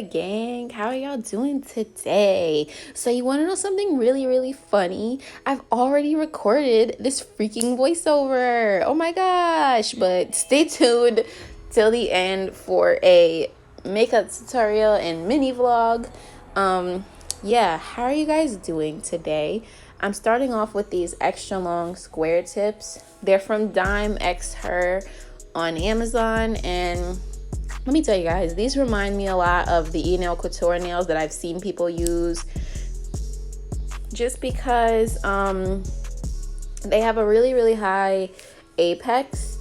gang? How are y'all doing today? So you want to know something really funny? I've already recorded this freaking voiceover. Oh my gosh. But stay tuned till the end for a makeup tutorial and mini vlog. Yeah, how are you guys doing today? I'm starting off with these extra long square tips. They're from Dime X Her on Amazon, and let me tell you guys, these remind me a lot of the E-Nail Couture nails that I've seen people use, just because they have a really high apex.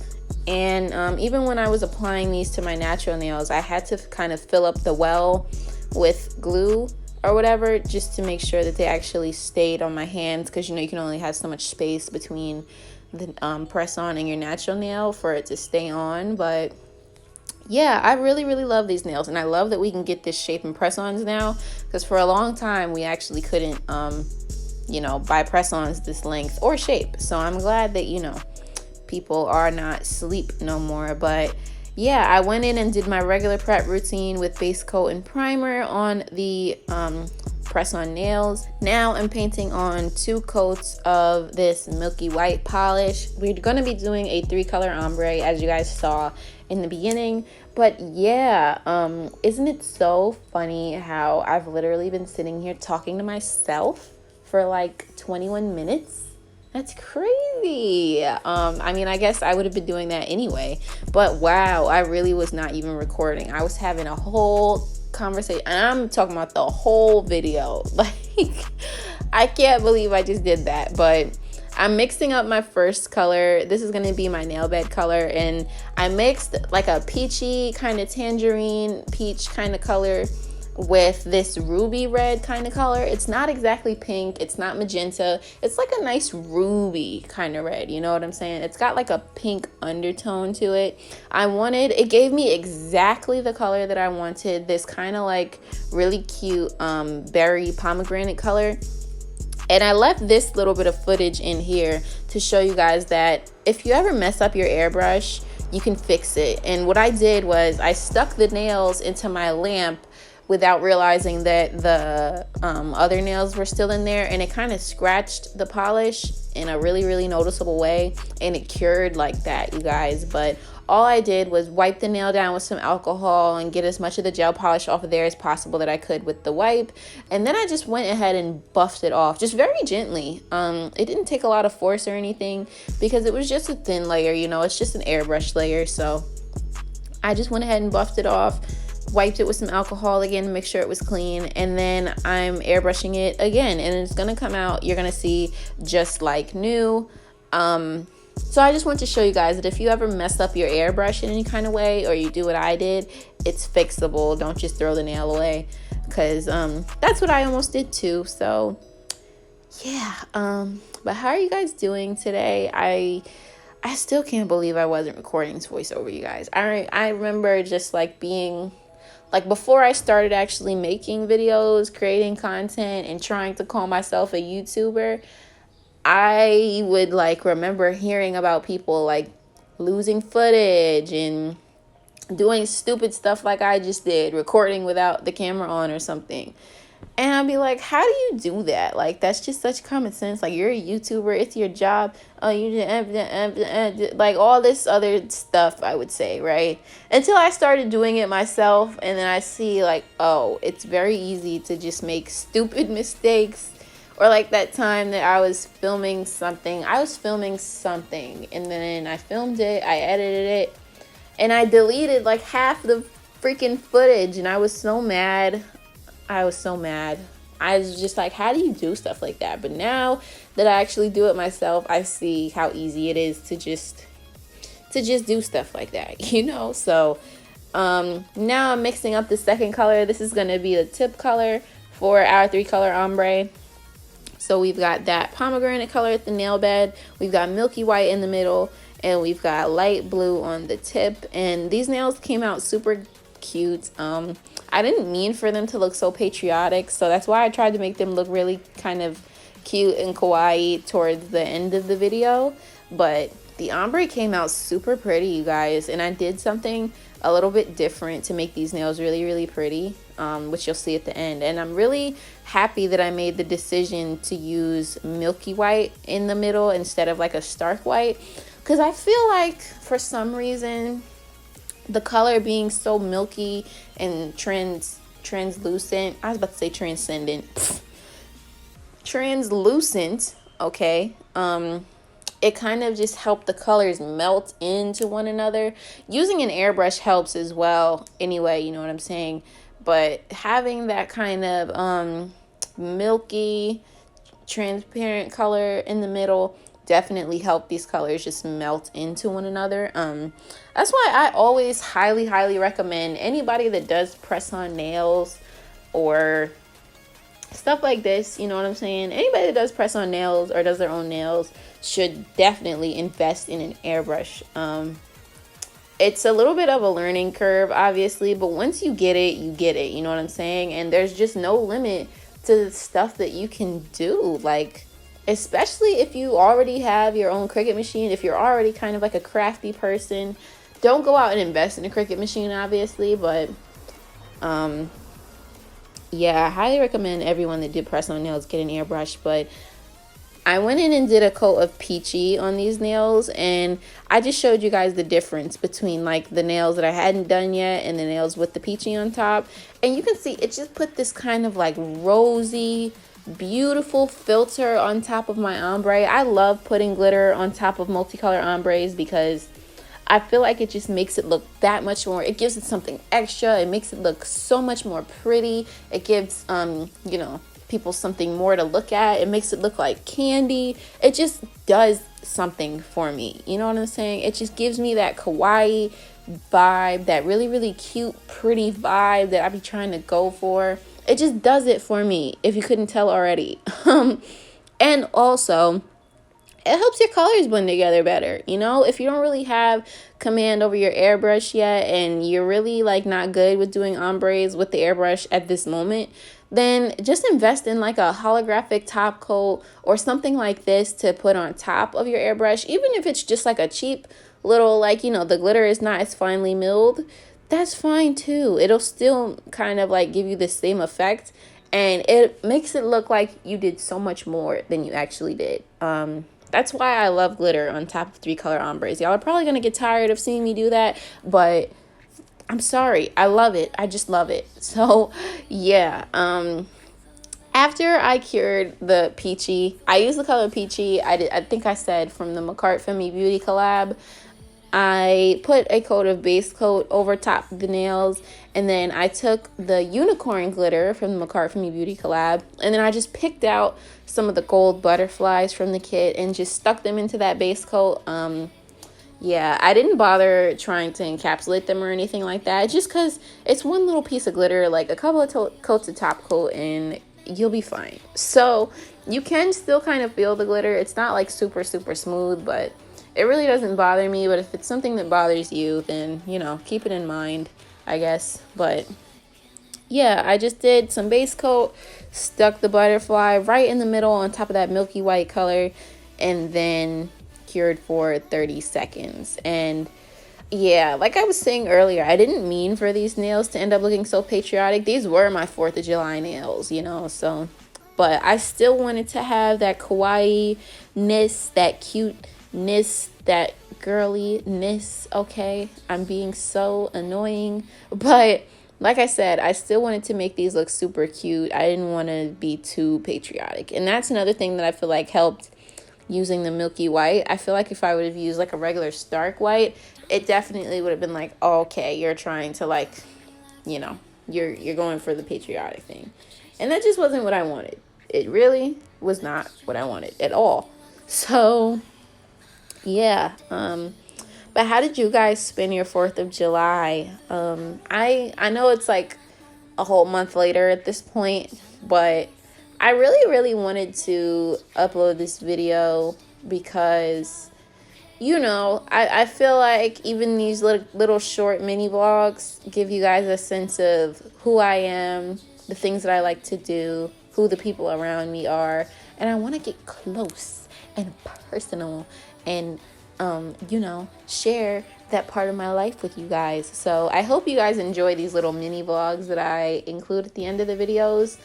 And even when I was applying these to my natural nails, I had to kind of fill up the well with glue or whatever, just to make sure that they actually stayed on my hands, because you know you can only have so much space between the press on and your natural nail for it to stay on. But yeah, I really love these nails, and I love that we can get this shape in press-ons now, because for a long time we actually couldn't buy press-ons this length or shape. So I'm glad that people are not sleep no more. But yeah, I went in and did my regular prep routine with base coat and primer on the press-on nails. Now I'm painting on 2 coats of this milky white polish. We're going to be doing a 3-color ombre, as you guys saw in the beginning. But yeah, isn't it so funny how I've literally been sitting here talking to myself for like 21 minutes? That's crazy. I mean, I guess I would have been doing that anyway, but wow, I really was not even recording. I was having a whole conversation, and I'm talking about the whole video. Like, I can't believe I just did that. But I'm mixing up my first color. This is going to be my nail bed color, and I mixed like a peachy kind of tangerine peach kind of color with this ruby red kind of color. It's not exactly pink, it's not magenta, it's like a nice ruby kind of red, you know what I'm saying? It's got like a pink undertone to it. It gave me exactly the color that I wanted, this kind of like really cute berry pomegranate color. And I left this little bit of footage in here to show you guys that if you ever mess up your airbrush, you can fix it. And what I did was I stuck the nails into my lamp without realizing that the other nails were still in there, and it kind of scratched the polish in a really noticeable way, and it cured like that, you guys. But all I did was wipe the nail down with some alcohol and get as much of the gel polish off of there as possible that I could with the wipe, and then I just went ahead and buffed it off, just very gently. It didn't take a lot of force or anything, because it was just a thin layer, it's just an airbrush layer. So I just went ahead and buffed it off, wiped it with some alcohol again to make sure it was clean, and then I'm airbrushing it again, and it's gonna come out, you're gonna see, just like new. So I just want to show you guys that if you ever mess up your airbrush in any kind of way, or you do what I did, it's fixable. Don't just throw the nail away, because that's what I almost did too. So yeah, but how are you guys doing today? I still can't believe I wasn't recording this voiceover, you guys. I remember just like being like, before I started actually making videos, creating content, and trying to call myself a YouTuber, I would like remember hearing about people like losing footage and doing stupid stuff like I just did, recording without the camera on or something. And I'd be like, how do you do that? Like, that's just such common sense. Like, you're a YouTuber, it's your job. Oh, you just like all this other stuff, I would say, right? Until I started doing it myself, and then I see like, oh, it's very easy to just make stupid mistakes. Or like that time that I was filming something, and then I filmed it, I edited it, and I deleted like half the freaking footage, and I was so mad. I was just like, how do you do stuff like that? But now that I actually do it myself, I see how easy it is to just do stuff like that, So now I'm mixing up the second color. This is going to be the tip color for our 3-color ombre. So we've got that pomegranate color at the nail bed, we've got milky white in the middle, and we've got light blue on the tip. And these nails came out super cute. I didn't mean for them to look so patriotic, so that's why I tried to make them look really kind of cute and kawaii towards the end of the video. But the ombre came out super pretty, you guys, and I did something a little bit different to make these nails really pretty. which you'll see at the end. And I'm really happy that I made the decision to use milky white in the middle instead of like a stark white, because I feel like for some reason the color being so milky and translucent, I was about to say transcendent, translucent, okay, it kind of just helped the colors melt into one another. Using an airbrush helps as well anyway, you know what I'm saying, but having that kind of milky transparent color in the middle definitely help these colors just melt into one another. That's why I always highly recommend anybody that does press on nails or stuff like this, you know what I'm saying, anybody that does press on nails or does their own nails should definitely invest in an airbrush. It's a little bit of a learning curve, obviously, but once you get it, you get it, you know what I'm saying, and there's just no limit to the stuff that you can do, like especially if you already have your own Cricut machine. If you're already kind of like a crafty person, don't go out and invest in a Cricut machine, obviously, but yeah, I highly recommend everyone that did press on nails get an airbrush. But I went in and did a coat of peachy on these nails, and I just showed you guys the difference between like the nails that I hadn't done yet and the nails with the peachy on top. And you can see it just put this kind of like rosy, beautiful filter on top of my ombre. I love putting glitter on top of multicolor ombres because I feel like it just makes it look that much more, it gives it something extra, it makes it look so much more pretty, it gives you know, people something more to look at, it makes it look like candy, it just does something for me, you know what I'm saying, it just gives me that kawaii vibe, that really cute pretty vibe that I be trying to go for. It just does it for me, if you couldn't tell already. And also it helps your colors blend together better. You know, if you don't really have command over your airbrush yet and you're really like not good with doing ombres with the airbrush at this moment, then just invest in like a holographic top coat or something like this to put on top of your airbrush. Even if it's just like a cheap little, like, you know, the glitter is not as finely milled, that's fine too. It'll still kind of like give you the same effect, and it makes it look like you did so much more than you actually did. That's why I love glitter on top of 3-color ombres. Y'all are probably going to get tired of seeing me do that, but I'm sorry. I love it. I just love it. So, yeah. After I cured the peachy, I used the color peachy. I think I said from the McCart Femi Beauty collab. I put a coat of base coat over top of the nails, and then I took the unicorn glitter from the McCart Femi Beauty collab, and then I just picked out some of the gold butterflies from the kit and just stuck them into that base coat. Yeah, I didn't bother trying to encapsulate them or anything like that, just because it's one little piece of glitter, like a couple of coats of top coat, and you'll be fine. So you can still kind of feel the glitter. It's not like super smooth, but it really doesn't bother me. But if it's something that bothers you, then, you know, keep it in mind, I guess. But yeah, I just did some base coat, stuck the butterfly right in the middle on top of that milky white color, and then cured for 30 seconds. And yeah, like I was saying earlier, I didn't mean for these nails to end up looking so patriotic. These were my 4th of July nails, you know, so, but I still wanted to have that kawaii-ness, that cute-ness, that girly-ness. Okay, I'm being so annoying, but like I said, I still wanted to make these look super cute. I didn't want to be too patriotic, and that's another thing that I feel like helped using the milky white. I feel like if I would have used like a regular stark white, it definitely would have been like, oh, okay, you're trying to, like, you know, you're going for the patriotic thing, and that just wasn't what I wanted. It really was not what I wanted at all. So yeah, but how did you guys spend your 4th of July? I know it's like a whole month later at this point, but I really wanted to upload this video because, you know, I feel like even these little short mini vlogs give you guys a sense of who I am, the things that I like to do, who the people around me are, and I want to get close and personal and share that part of my life with you guys. So I hope you guys enjoy these little mini vlogs that I include at the end of the videos.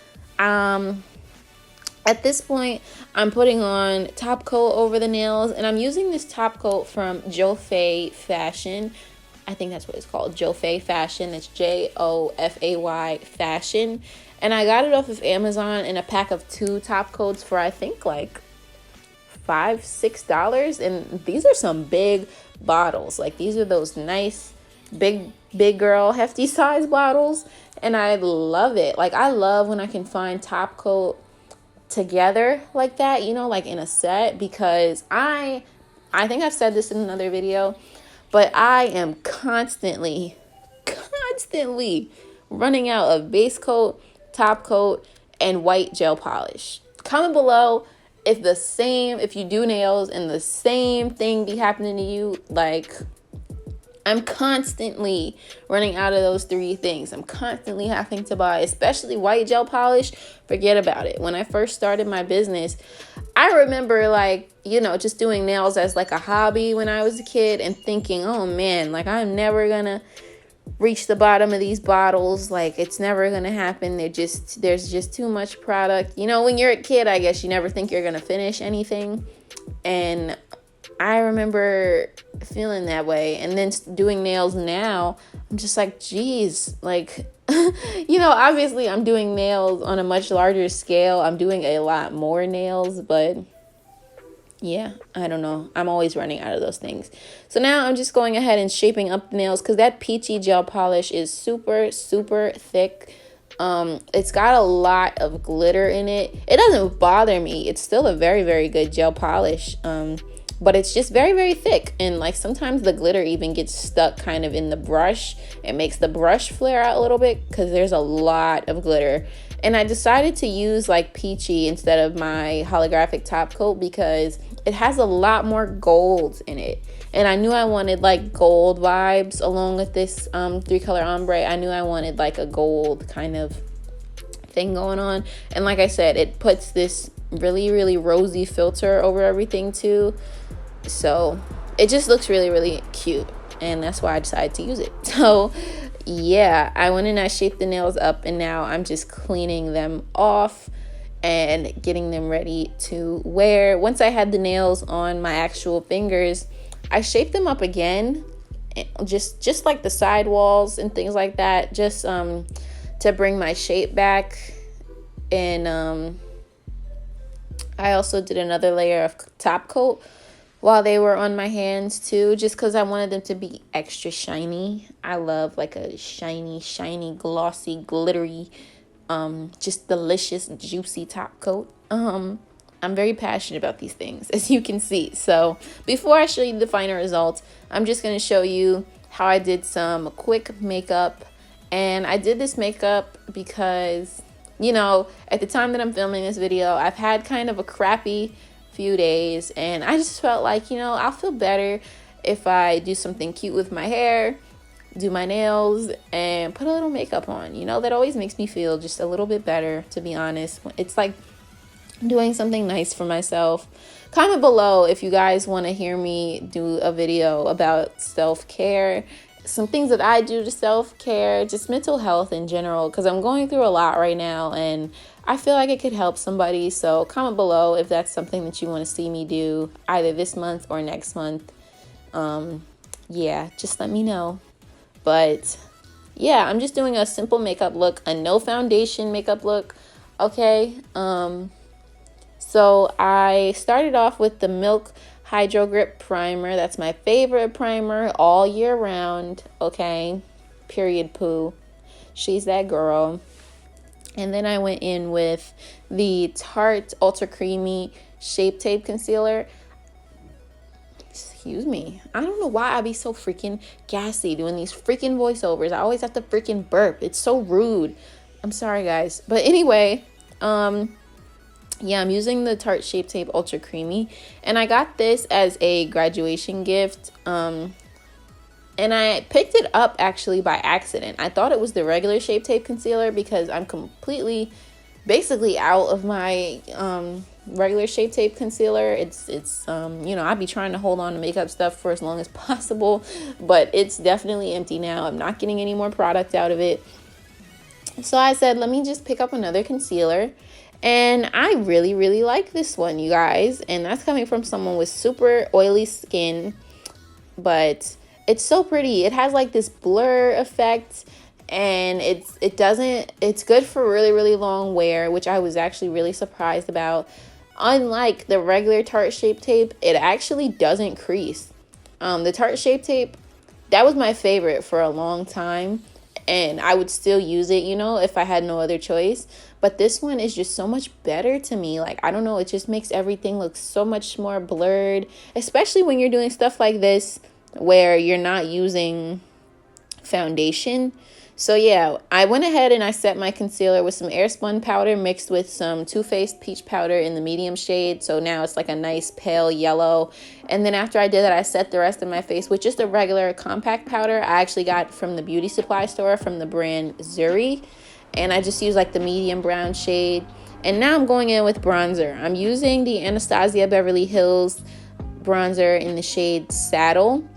At this point, I'm putting on top coat over the nails, and I'm using this top coat from Jofay Fashion. I think that's what it's called, Jofay Fashion. It's Jofay Fashion. And I got it off of Amazon in a pack of 2 top coats for I think like $5-6. And these are some big bottles. Like, these are those nice big girl hefty size bottles, and I love it. Like, I love when I can find top coat together like that, like in a set, because I think I've said this in another video, but I am constantly running out of base coat, top coat, and white gel polish. Comment below if you do nails and the same thing be happening to you. Like, I'm constantly running out of those 3 things. I'm constantly having to buy, especially white gel polish. Forget about it. When I first started my business, I remember just doing nails as like a hobby when I was a kid and thinking, oh man, like, I'm never gonna reach the bottom of these bottles. Like, it's never gonna happen. There's just too much product. When you're a kid, I guess you never think you're gonna finish anything. And I remember feeling that way, and then doing nails now, I'm just like, geez, like, obviously I'm doing nails on a much larger scale. I'm doing a lot more nails, but yeah, I don't know. I'm always running out of those things. So now I'm just going ahead and shaping up the nails, because that peachy gel polish is super, super thick. It's got a lot of glitter in it. It doesn't bother me. It's still a very, very good gel polish. But it's just very, very thick. And like, sometimes the glitter even gets stuck kind of in the brush. It makes the brush flare out a little bit because there's a lot of glitter. And I decided to use like peachy instead of my holographic top coat because it has a lot more gold in it. And I knew I wanted like gold vibes along with this 3-color ombre. I knew I wanted like a gold kind of thing going on. And like I said, it puts this really, really rosy filter over everything too. So it just looks really, really cute, and that's why I decided to use it. So yeah, I went and I shaped the nails up, and now I'm just cleaning them off and getting them ready to wear. Once I had the nails on my actual fingers, I shaped them up again, just like the side walls and things like that, just to bring my shape back. And I also did another layer of top coat while they were on my hands too, just because I wanted them to be extra shiny. I love like a shiny, glossy, glittery, just delicious, juicy top coat. I'm very passionate about these things, as you can see. So before I show you the final results, I'm just going to show you how I did some quick makeup. And I did this makeup because, at the time that I'm filming this video, I've had kind of a crappy few days, and I just felt like, I'll feel better if I do something cute with my hair, do my nails, and put a little makeup on. That always makes me feel just a little bit better, to be honest. It's like doing something nice for myself. Comment below if you guys want to hear me do a video about self-care, some things that I do to self-care, just mental health in general, because I'm going through a lot right now and I feel like it could help somebody. So comment below if that's something that you want to see me do either this month or next month. Yeah, just let me know. But yeah, I'm just doing a simple makeup look, a no foundation makeup look. Okay. So I started off with the Milk Hydro Grip Primer. That's my favorite primer all year round. Okay. Period poo. She's that girl. And then I went in with the Tarte Ultra Creamy Shape Tape Concealer. Excuse me. I don't know why I be so freaking gassy doing these freaking voiceovers. I always have to freaking burp. It's so rude. I'm sorry, guys. But anyway, yeah, I'm using the Tarte Shape Tape Ultra Creamy. And I got this as a graduation gift. And I picked it up actually by accident. I thought it was the regular Shape Tape concealer because I'm completely, basically out of my regular Shape Tape concealer. It's you know, I'd be trying to hold on to makeup stuff for as long as possible, but it's definitely empty now. I'm not getting any more product out of it. So I said, let me just pick up another concealer. And I really, really like this one, you guys. And that's coming from someone with super oily skin. But it's so pretty. It has like this blur effect. And it's good for really, really long wear, which I was actually really surprised about. Unlike the regular Tarte Shape Tape, it actually doesn't crease. The Tarte Shape Tape, that was my favorite for a long time. And I would still use it, you know, if I had no other choice. But this one is just so much better to me. Like, I don't know, it just makes everything look so much more blurred, especially when you're doing stuff like this where you're not using foundation. So yeah, I went ahead and I set my concealer with some airspun powder mixed with some Too Faced peach powder in the medium shade. So now it's like a nice pale yellow. And then after I did that, I set the rest of my face with just a regular compact powder I actually got from the beauty supply store from the brand Zuri. And I just used like the medium brown shade. And now I'm going in with bronzer. I'm using the Anastasia Beverly Hills bronzer in the shade Saddle.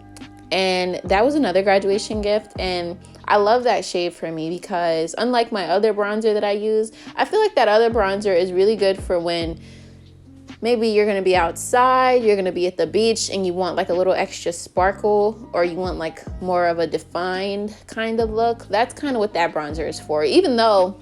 And that was another graduation gift. And I love that shade for me because unlike my other bronzer that I use, I feel like that other bronzer is really good for when maybe you're going to be outside, you're going to be at the beach and you want like a little extra sparkle, or you want like more of a defined kind of look. That's kind of what that bronzer is for. Even though,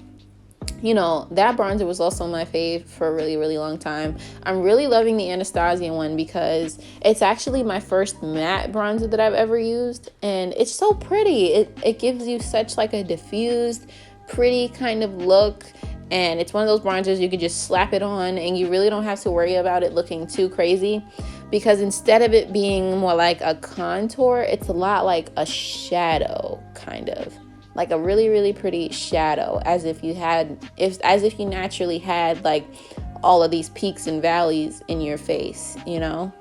you know, that bronzer was also my fave for a really, really long time. I'm really loving the Anastasia one because it's actually my first matte bronzer that I've ever used. And it's so pretty. It gives you such like a diffused, pretty kind of look. And it's one of those bronzers you can just slap it on and you really don't have to worry about it looking too crazy. Because instead of it being more like a contour, it's a lot like a shadow kind of. Like a really, really pretty shadow, as if you naturally had like all of these peaks and valleys in your face, you know?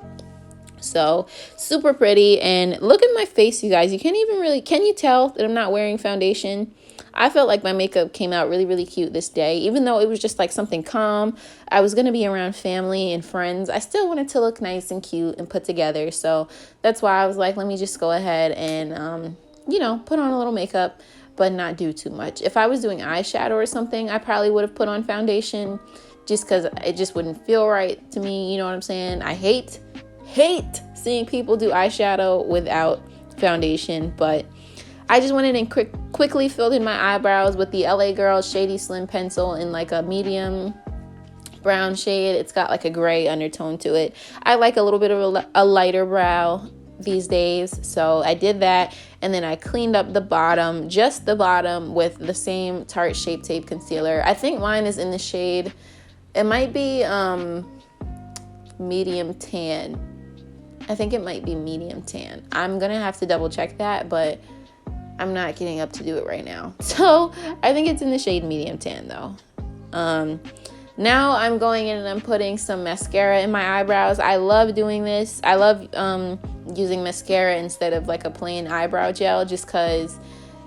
So super pretty. And look at my face, you guys. Can you tell that I'm not wearing foundation? I felt like my makeup came out really, really cute this day. Even though it was just like something calm, I was going to be around family and friends. I still wanted to look nice and cute and put together. So that's why I was like, let me just go ahead and, you know, put on a little makeup, but not do too much. If I was doing eyeshadow or something, I probably would have put on foundation just because it just wouldn't feel right to me. You know what I'm saying? I hate seeing people do eyeshadow without foundation, but I just went in and quickly filled in my eyebrows with the LA Girl Shady Slim Pencil in like a medium brown shade. It's got like a gray undertone to it. I like a little bit of a lighter brow these days, so I did that. And then I cleaned up the bottom, just the bottom, with the same Tarte Shape Tape concealer. I think mine is in the shade, it might be medium tan. I think it might be medium tan. I'm gonna have to double check that, but I'm not getting up to do it right now. So I think it's in the shade medium tan though. Now I'm going in and I'm putting some mascara in my eyebrows. I love doing this. I love using mascara instead of like a plain eyebrow gel, just because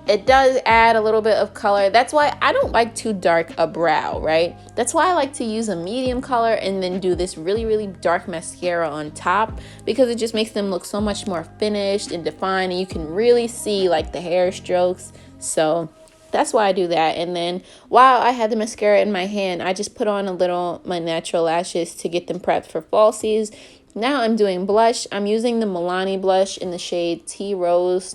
it does add a little bit of color. That's why I don't like too dark a brow, right? That's why I like to use a medium color and then do this really, really dark mascara on top, because it just makes them look so much more finished and defined, and you can really see like the hair strokes. So that's why I do that. And then while I had the mascara in my hand, I just put on a little my natural lashes to get them prepped for falsies. Now I'm doing blush. I'm using the Milani blush in the shade Tea Rose.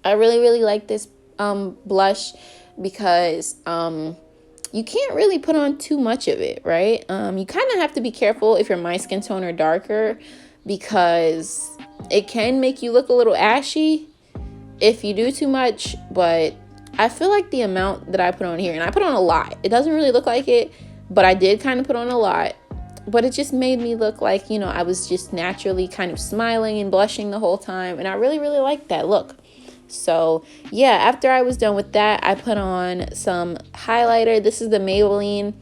I really, really like this blush because you can't really put on too much of it, right? You kind of have to be careful if you're my skin tone or darker, because it can make you look a little ashy if you do too much. But I feel like the amount that I put on here, and I put on a lot. It doesn't really look like it, but I did kind of put on a lot. But it just made me look like, you know, I was just naturally kind of smiling and blushing the whole time. And I really, really like that look. So yeah, after I was done with that, I put on some highlighter. This is the Maybelline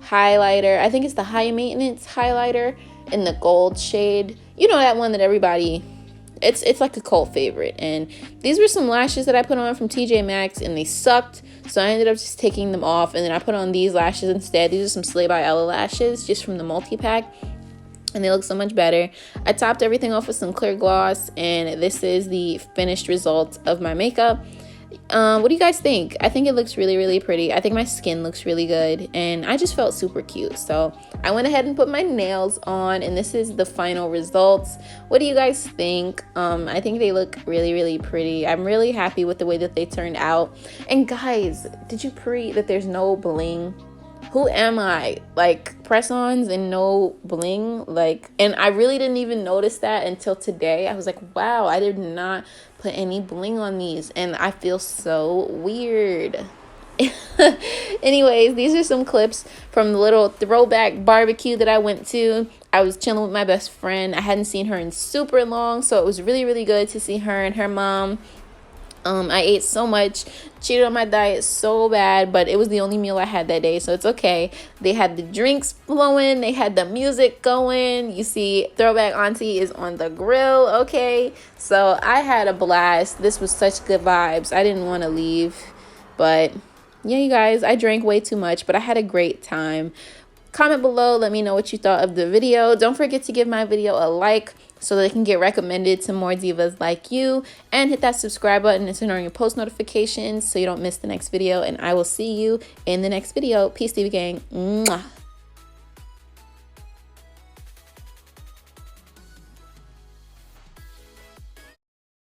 highlighter. I think it's the high maintenance highlighter in the gold shade. You know, that one that everybody it's like a cult favorite. And these were some lashes that I put on from TJ Maxx, and they sucked, so I ended up just taking them off, and then I put on these lashes instead. These are some Slay by Ella lashes, just from the multi-pack, and they look so much better. I topped everything off with some clear gloss, and this is the finished result of my makeup. What do you guys think? I think it looks really, really pretty. I think my skin looks really good, and I just felt super cute. So I went ahead and put my nails on, and this is the final results. What do you guys think? I think they look really, really pretty. I'm really happy with the way that they turned out. And guys, did you that there's no bling? Who am I? Like, press-ons and no bling? Like, and I really didn't even notice that until today. I was like, wow, I did not put any bling on these, and I feel so weird. Anyways, these are some clips from the little throwback barbecue that I went to. I was chilling with my best friend. I hadn't seen her in super long, so it was really, really good to see her and her mom. I ate so much, cheated on my diet so bad, but it was the only meal I had that day, so it's okay. They had the drinks flowing, they had the music going. You see, Throwback Auntie is on the grill, okay? So I had a blast. This was such good vibes. I didn't want to leave, but yeah, you guys, I drank way too much, but I had a great time. Comment below, let me know what you thought of the video. Don't forget to give my video a like so that it can get recommended to more divas like you, and hit that subscribe button and turn on your post notifications so you don't miss the next video, and I will see you in the next video. Peace, diva gang. Mwah.